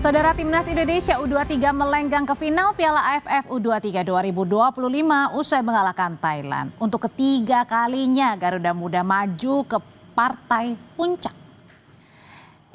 Saudara Timnas Indonesia U23 melenggang ke final Piala AFF U23 2025 usai mengalahkan Thailand. Untuk ketiga kalinya Garuda Muda maju ke partai puncak.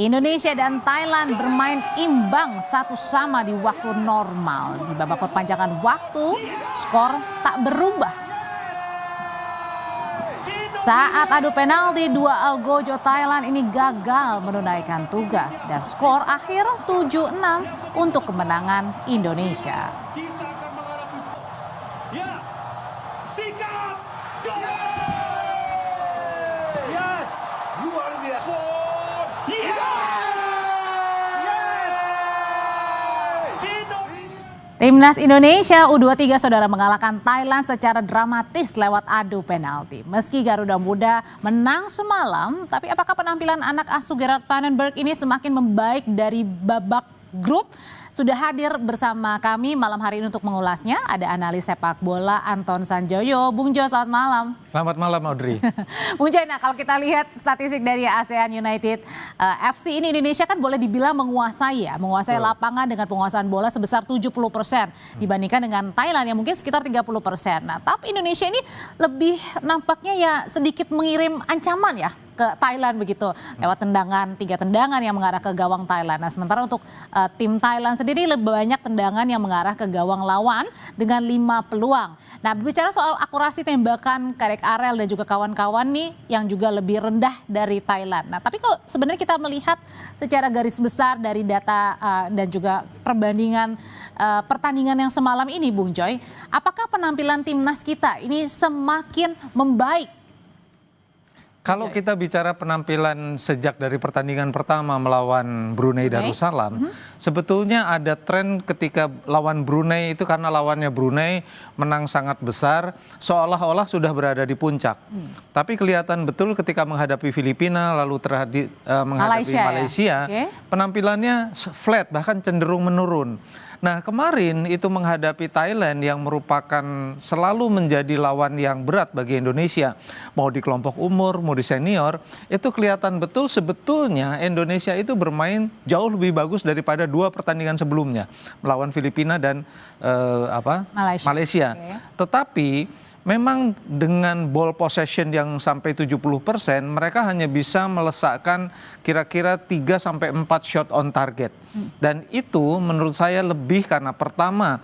Indonesia dan Thailand bermain imbang 1-1 di waktu normal. Di babak perpanjangan waktu, skor tak berubah. Saat adu penalti, dua algojo Thailand ini gagal menunaikan tugas dan skor akhir 7-6 untuk kemenangan Indonesia. Timnas Indonesia U23 saudara mengalahkan Thailand secara dramatis lewat adu penalti. Meski Garuda Muda menang semalam, tapi apakah penampilan anak asuh Gerard van den Berg ini semakin membaik dari babak grup? Sudah hadir bersama kami malam hari ini untuk mengulasnya. Ada analis sepak bola Anton Sanjoyo. Bung Jo, selamat malam. Selamat malam Audrey. Bung Jo, nah kalau kita lihat statistik dari ASEAN United FC ini, Indonesia kan boleh dibilang menguasai lapangan dengan penguasaan bola sebesar 70% dibandingkan dengan Thailand yang mungkin sekitar 30%. Nah, tapi Indonesia ini lebih nampaknya ya sedikit mengirim ancaman ya ke Thailand begitu lewat tiga tendangan yang mengarah ke gawang Thailand. Nah, sementara untuk tim Thailand sendiri lebih banyak tendangan yang mengarah ke gawang lawan dengan 5 peluang. Nah, berbicara soal akurasi tembakan Karek Arel dan juga kawan-kawan nih yang juga lebih rendah dari Thailand. Nah, tapi kalau sebenarnya kita melihat secara garis besar dari data dan juga perbandingan pertandingan yang semalam ini, Bung Joy, apakah penampilan timnas kita ini semakin membaik? Kalau kita bicara penampilan sejak dari pertandingan pertama melawan Brunei Darussalam, sebetulnya ada tren ketika lawan Brunei itu karena lawannya Brunei menang sangat besar, seolah-olah sudah berada di puncak. Tapi kelihatan betul ketika menghadapi Filipina lalu menghadapi Malaysia, penampilannya flat bahkan cenderung menurun. Nah, kemarin itu menghadapi Thailand yang merupakan selalu menjadi lawan yang berat bagi Indonesia. Mau di kelompok umur, mau di senior, itu kelihatan betul sebetulnya Indonesia itu bermain jauh lebih bagus daripada 2 pertandingan sebelumnya. Melawan Filipina dan Malaysia. Tetapi memang dengan ball possession yang sampai 70%, mereka hanya bisa melesakkan kira-kira 3-4 shot on target. Dan itu menurut saya lebih karena pertama,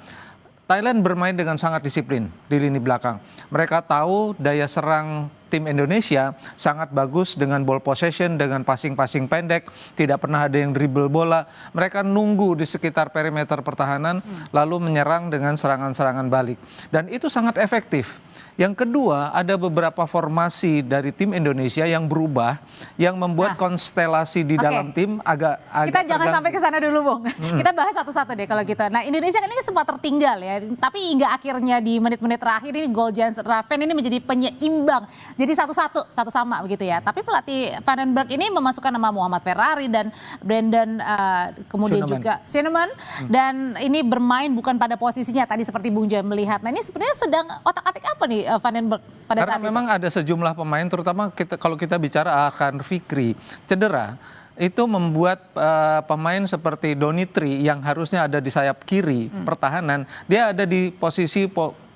Thailand bermain dengan sangat disiplin di lini belakang. Mereka tahu daya serang tim Indonesia sangat bagus dengan ball possession, dengan passing-passing pendek, tidak pernah ada yang dribble bola. Mereka nunggu di sekitar perimeter pertahanan, lalu menyerang dengan serangan-serangan balik. Dan itu sangat efektif. Yang kedua, ada beberapa formasi dari tim Indonesia yang berubah, yang membuat konstelasi di dalam tim agak kita jangan sampai ke sana dulu, Bung. Kita bahas satu-satu deh kalau gitu. Nah, Indonesia kan ini sempat tertinggal ya, tapi hingga akhirnya di menit-menit terakhir ini gol Jans Raven ini menjadi penyeimbang. Jadi satu sama begitu ya. Tapi pelatih Van den Berg ini memasukkan nama Muhammad Ferrari dan Brandon kemudian juga Cinnamon, dan ini bermain bukan pada posisinya tadi seperti Bung Joy melihat. Nah, ini sebenarnya sedang otak-atik apa nih Van den Berg pada Karena saat memang itu? ada sejumlah pemain, terutama kalau kita bicara Akhan Fikri cedera, itu membuat pemain seperti Donitri yang harusnya ada di sayap kiri pertahanan, dia ada di posisi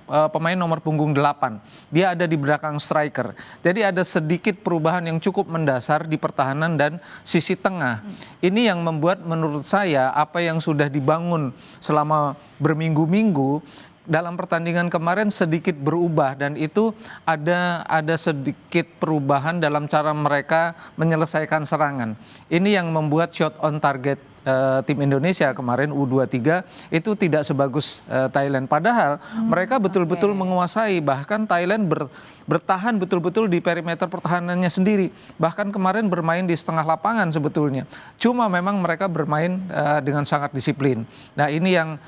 pemain nomor punggung 8. Dia ada di belakang striker. Jadi ada sedikit perubahan yang cukup mendasar di pertahanan dan sisi tengah. Ini yang membuat menurut saya apa yang sudah dibangun selama berminggu-minggu dalam pertandingan kemarin sedikit berubah, dan itu ada sedikit perubahan dalam cara mereka menyelesaikan serangan. Ini yang membuat shot on target tim Indonesia kemarin U23 itu tidak sebagus Thailand. Padahal mereka betul-betul menguasai, bahkan Thailand bertahan betul-betul di perimeter pertahanannya sendiri. Bahkan kemarin bermain di setengah lapangan sebetulnya. Cuma memang mereka bermain dengan sangat disiplin. Nah, ini yang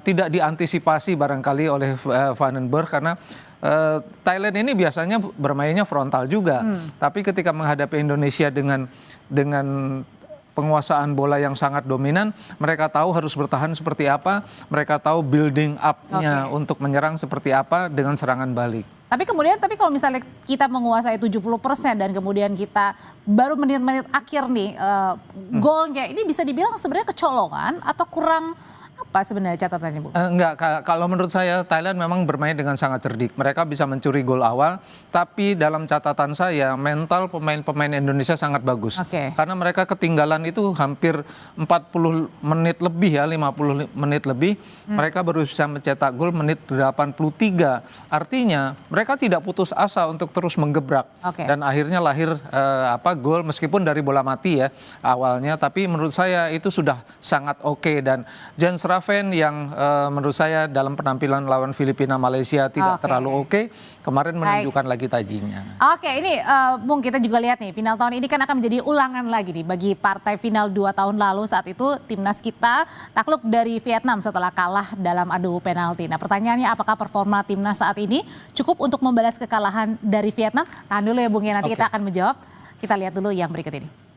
tidak diantisipasi barangkali oleh Van den Berg karena Thailand ini biasanya bermainnya frontal juga. Tapi ketika menghadapi Indonesia dengan penguasaan bola yang sangat dominan, mereka tahu harus bertahan seperti apa, mereka tahu building up-nya untuk menyerang seperti apa dengan serangan balik. Tapi kalau misalnya kita menguasai 70% dan kemudian kita baru menit-menit akhir nih golnya ini bisa dibilang sebenarnya kecolongan atau kurang apa sebenarnya catatannya, Bu? Enggak, kalau menurut saya Thailand memang bermain dengan sangat cerdik. Mereka bisa mencuri gol awal, tapi dalam catatan saya mental pemain-pemain Indonesia sangat bagus. Oke. Karena mereka ketinggalan itu hampir 40 menit lebih ya, 50 menit lebih. Mereka baru bisa mencetak gol menit 83. Artinya mereka tidak putus asa untuk terus menggebrak. Oke. Dan akhirnya lahir gol meskipun dari bola mati ya awalnya, tapi menurut saya itu sudah sangat oke. Dan Jan Sraven yang menurut saya dalam penampilan lawan Filipina Malaysia tidak terlalu oke, kemarin menunjukkan lagi tajinya. Oke, ini Bung kita juga lihat nih final tahun ini kan akan menjadi ulangan lagi nih bagi partai final 2 tahun lalu. Saat itu timnas kita takluk dari Vietnam setelah kalah dalam adu penalti. Nah pertanyaannya apakah performa timnas saat ini cukup untuk membalas kekalahan dari Vietnam? Tahan dulu ya Bung ya, nanti kita akan menjawab. Kita lihat dulu yang berikut ini.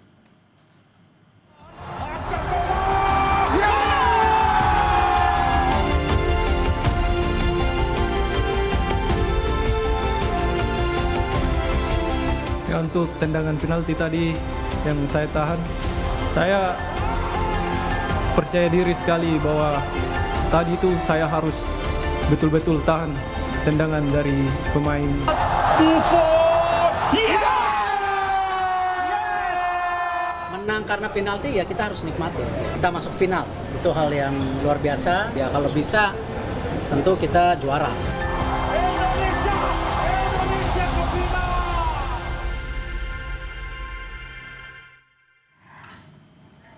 Ya, untuk tendangan penalti tadi yang saya tahan, saya percaya diri sekali bahwa tadi itu saya harus betul-betul tahan tendangan dari pemain. Menang karena penalti ya kita harus nikmati. Kita masuk final, itu hal yang luar biasa. Ya kalau bisa tentu kita juara.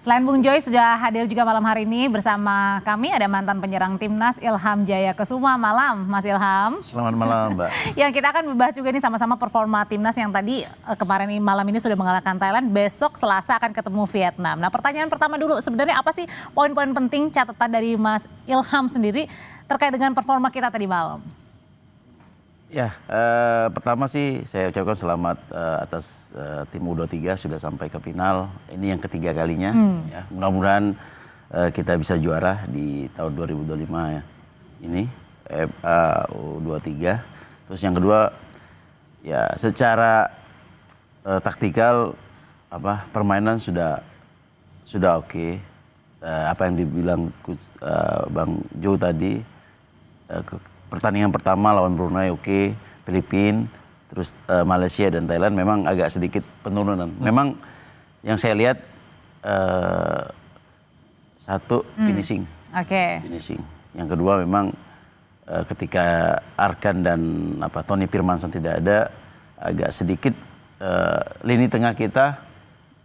Selain Bung Joy sudah hadir juga malam hari ini bersama kami ada mantan penyerang timnas Ilham Jaya Kesuma. Malam Mas Ilham. Selamat malam Mbak. Yang kita akan membahas juga nih sama-sama performa timnas yang tadi kemarin malam ini sudah mengalahkan Thailand. Besok Selasa akan ketemu Vietnam. Nah pertanyaan pertama dulu, sebenarnya apa sih poin-poin penting catatan dari Mas Ilham sendiri terkait dengan performa kita tadi malam? Ya, pertama sih saya ucapkan selamat atas tim U23 sudah sampai ke final. Ini yang ketiga kalinya. Ya, mudah-mudahan kita bisa juara di tahun 2025 ya. Ini U23. Terus yang kedua, ya secara taktikal permainan sudah oke. Apa yang dibilang Bang Jo tadi. Pertandingan pertama lawan Brunei oke, Filipina, terus Malaysia dan Thailand memang agak sedikit penurunan. Memang yang saya lihat satu finishing. Finishing. Yang kedua memang ketika Arkan dan Tony Firmansyah tidak ada, agak sedikit lini tengah kita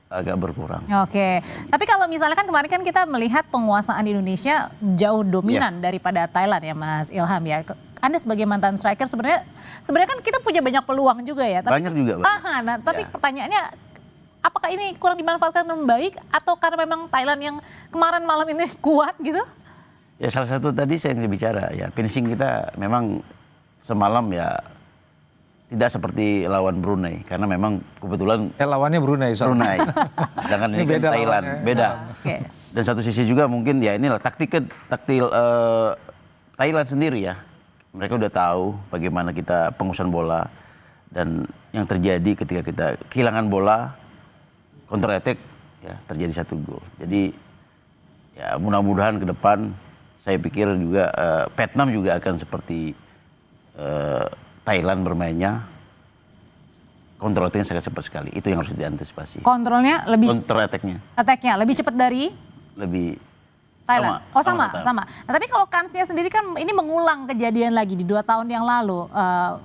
agak berkurang. Oke, tapi kalau misalnya kan kemarin kan kita melihat penguasaan Indonesia jauh dominan daripada Thailand ya Mas Ilham ya. Anda sebagai mantan striker sebenarnya kan kita punya banyak peluang juga ya. Tapi, banyak juga. Tapi pertanyaannya apakah ini kurang dimanfaatkan dengan baik atau karena memang Thailand yang kemarin malam ini kuat gitu? Ya salah satu tadi saya yang bicara ya, finishing kita memang semalam ya tidak seperti lawan Brunei karena memang kebetulan lawannya Brunei. Sedangkan ini kan Thailand, beda. Dan satu sisi juga mungkin ya inilah taktil Thailand sendiri ya. Mereka udah tahu bagaimana kita penguasaan bola dan yang terjadi ketika kita kehilangan bola counter attack ya terjadi 1 gol. Jadi ya mudah-mudahan ke depan saya pikir juga Vietnam juga akan seperti Thailand bermainnya counter attack-nya sangat cepat sekali. Itu yang harus diantisipasi. Kontrolnya lebih counter attack-nya lebih cepat dari Thailand. Sama. Nah, tapi kalau kansnya sendiri kan ini mengulang kejadian lagi di 2 tahun yang lalu,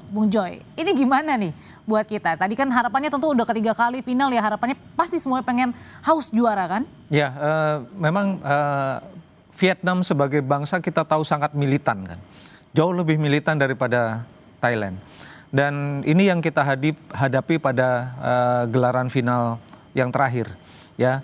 Bung Joy. Ini gimana nih buat kita? Tadi kan harapannya tentu udah ketiga kali final ya, harapannya pasti semuanya pengen haus juara kan? Ya, memang Vietnam sebagai bangsa kita tahu sangat militan kan. Jauh lebih militan daripada Thailand. Dan ini yang kita hadapi pada gelaran final yang terakhir. Ya,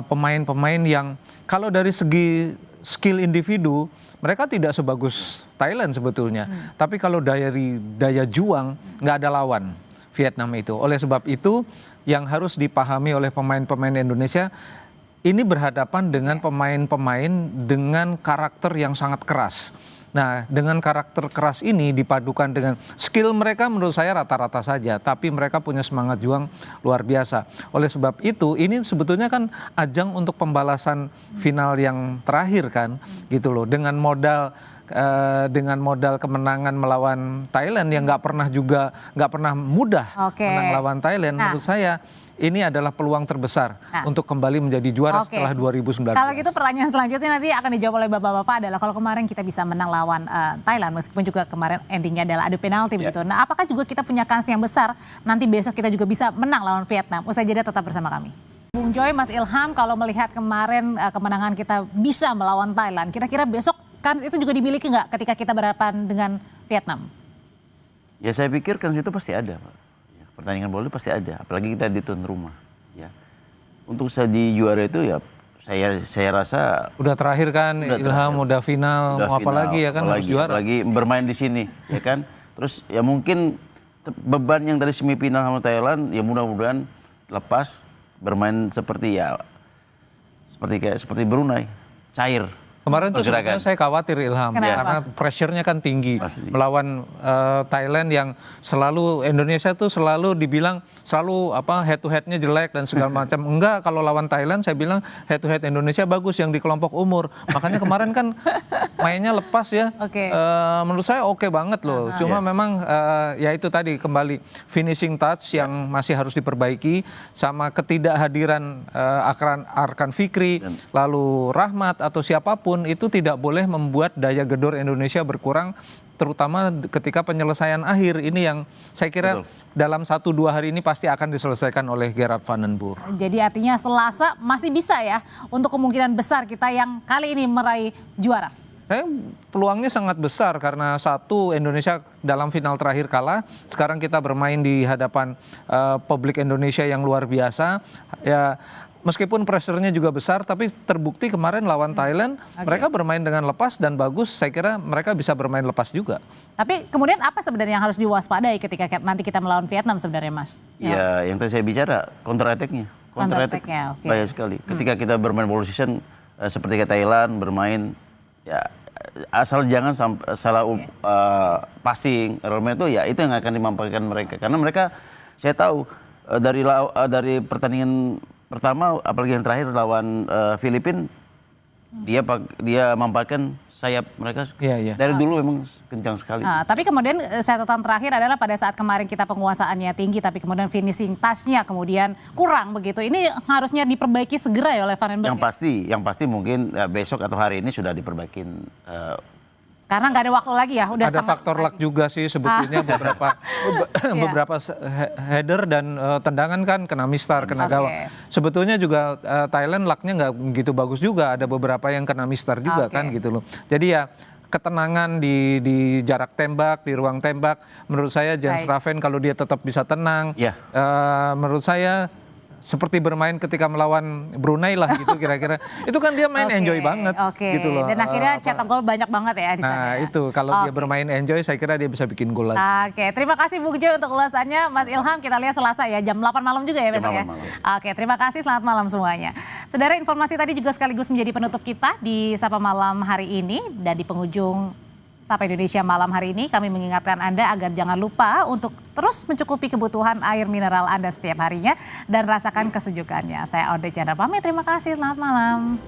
pemain-pemain yang kalau dari segi skill individu mereka tidak sebagus Thailand sebetulnya. Tapi kalau daya juang nggak ada lawan Vietnam itu. Oleh sebab itu yang harus dipahami oleh pemain-pemain Indonesia ini berhadapan dengan pemain-pemain dengan karakter yang sangat keras. Nah, dengan karakter keras ini dipadukan dengan skill mereka menurut saya rata-rata saja, tapi mereka punya semangat juang luar biasa. Oleh sebab itu, ini sebetulnya kan ajang untuk pembalasan final yang terakhir kan, gitu loh. Dengan modal kemenangan melawan Thailand yang nggak pernah mudah menang lawan Thailand. Menurut saya ini adalah peluang terbesar untuk kembali menjadi juara setelah 2019. Kalau gitu pertanyaan selanjutnya nanti akan dijawab oleh bapak-bapak adalah kalau kemarin kita bisa menang lawan Thailand meskipun juga kemarin endingnya adalah adu penalti begitu. Nah, apakah juga kita punya kans yang besar nanti besok kita juga bisa menang lawan Vietnam? Usai jeda tetap bersama kami. Bung Joy, Mas Ilham, kalau melihat kemarin kemenangan kita bisa melawan Thailand, kira-kira besok kans itu juga dimiliki nggak ketika kita berhadapan dengan Vietnam? Ya saya pikir kans itu pasti ada, Pak. Pertandingan bola itu pasti ada, apalagi kita di tuan rumah. Ya, untuk saya di juara itu ya saya rasa udah terakhir kan, Ilham udah final, mau apa lagi ya kan, harus juara. Apalagi bermain di sini, ya kan. Terus ya mungkin beban yang dari semifinal sama Thailand, ya mudah-mudahan lepas bermain seperti Brunei, cair. Kemarin tuh sebenarnya saya khawatir Ilham. Kenapa? Karena pressure-nya kan tinggi. Pasti. Melawan Thailand yang selalu Indonesia tuh selalu dibilang selalu head to head-nya jelek dan segala macam. Enggak, kalau lawan Thailand saya bilang head to head Indonesia bagus yang di kelompok umur. Makanya kemarin kan mainnya lepas ya. Menurut saya oke banget loh. Cuma memang ya itu tadi kembali finishing touch yang masih harus diperbaiki sama ketidakhadiran Arkan Fikri lalu Rahmat atau siapapun itu tidak boleh membuat daya gedor Indonesia berkurang, terutama ketika penyelesaian akhir ini yang saya kira dalam 1-2 hari ini pasti akan diselesaikan oleh Gerard van den Boer. Jadi artinya Selasa masih bisa ya untuk kemungkinan besar kita yang kali ini meraih juara. Peluangnya sangat besar karena satu, Indonesia dalam final terakhir kalah, sekarang kita bermain di hadapan publik Indonesia yang luar biasa. Ya, meskipun pressure-nya juga besar, tapi terbukti kemarin lawan Thailand, mereka bermain dengan lepas dan bagus. Saya kira mereka bisa bermain lepas juga. Tapi kemudian apa sebenarnya yang harus diwaspadai ketika nanti kita melawan Vietnam sebenarnya, Mas? Ya, yang tadi saya bicara, counter attack-nya. Counter attack-nya, bahaya sekali. Ketika kita bermain position seperti kayak Thailand, bermain, ya asal jangan salah passing, role itu ya itu yang akan dimampaikan mereka. Karena mereka, saya tahu dari pertandingan pertama, apalagi yang terakhir lawan Filipina, dia mampatkan sayap mereka dari dulu memang kencang sekali. Tapi kemudian catatan terakhir adalah pada saat kemarin kita penguasaannya tinggi, tapi kemudian finishing touch-nya kemudian kurang begitu. Ini harusnya diperbaiki segera ya oleh Van den Boer. Yang pasti mungkin besok atau hari ini sudah diperbaikin. Karena nggak ada waktu lagi ya, udah ada faktor luck juga sih sebetulnya beberapa header dan tendangan kan kena mistar, kena gawang. Sebetulnya juga Thailand lucknya nggak begitu bagus juga, ada beberapa yang kena mistar juga kan gitu loh. Jadi ya ketenangan di jarak tembak, di ruang tembak, menurut saya Jens Raven kalau dia tetap bisa tenang, menurut saya seperti bermain ketika melawan Brunei lah gitu kira-kira. Itu kan dia main enjoy banget gitu loh. Dan akhirnya cetak gol banyak banget ya di sana. Nah itu kalau dia bermain enjoy saya kira dia bisa bikin gol lagi. Terima kasih Bung Joy untuk ulasannya. Mas Ilham kita lihat Selasa ya jam 8 malam juga ya besok ya. Terima kasih, selamat malam semuanya. Saudara, informasi tadi juga sekaligus menjadi penutup kita di Sapa Malam hari ini. Dan di penghujung Sapa Indonesia malam hari ini kami mengingatkan Anda agar jangan lupa untuk terus mencukupi kebutuhan air mineral Anda setiap harinya dan rasakan kesejukannya. Saya Audrey Chandra pamit, terima kasih, selamat malam.